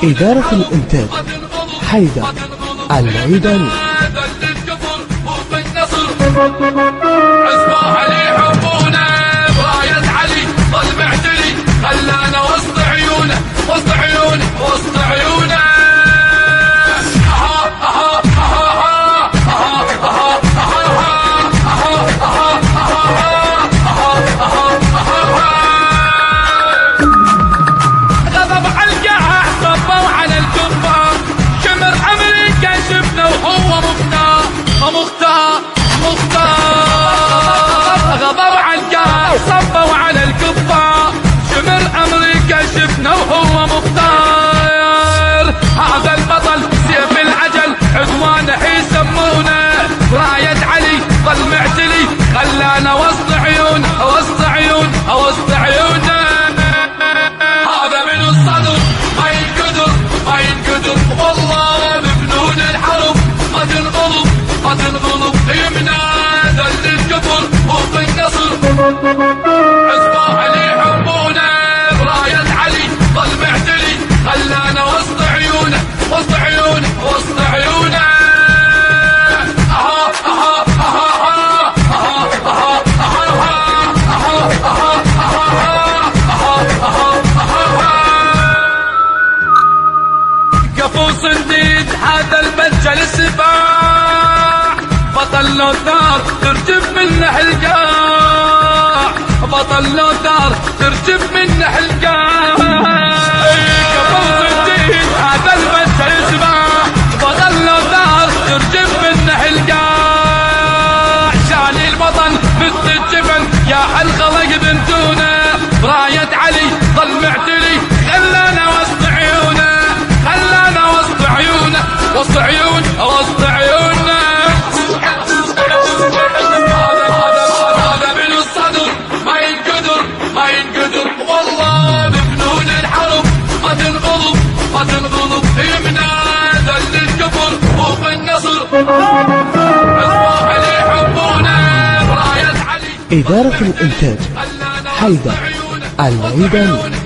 إدارة الإنتاج حيدر العيداني. عزبه علي حبونا براية علي ظل معتلي خلانا وسط عيونه وسط عيونه وسط عيونه. غضب على القاع صبوا على الكفار شمر امريكا شفنا وهو مختار مختار مختار. غضب على القاع صبوا على الكفار شمر امريكا شفنا وهو مختار. هذا البطل سيف العجل عدوانه يسمونه راية علي ظل معتلي خلانا وسط عيون وسط عيون وسط عيونه. هذا من الصدر ما ينقدر ما ينقدر والله بفنون الحرب ما تنغلب ما تنغلب يمنا ذل الكفر فوق النصر. عزبه علي حبونا براية علي ظل معتلي خلانا وسط عيونه وسط عيونه وسط عيونه. قفو صنديد هذا المجل السباع بطل لو دار ترجف منه القاع بطل لو دار ترجف منه القاع. قفو صنديد هذا المجل السباع بطل لو دار ترجف منه القاع. شاني البطل مثل الجبل يا الخلق بنتونه براية علي ظل معتلي خلانا وسط عيونه خلانا وسط عيونه وسط عيون وسط عيونه. هذا من الصدر ما ينقدر ما ينقدر والله بفنون الحرب ما تنغلب ما تنغلب يمنا ذل الكفر فوق النصر. عزبه علي حبونا براية علي. إدارة الإنتاج حيدر العيداني.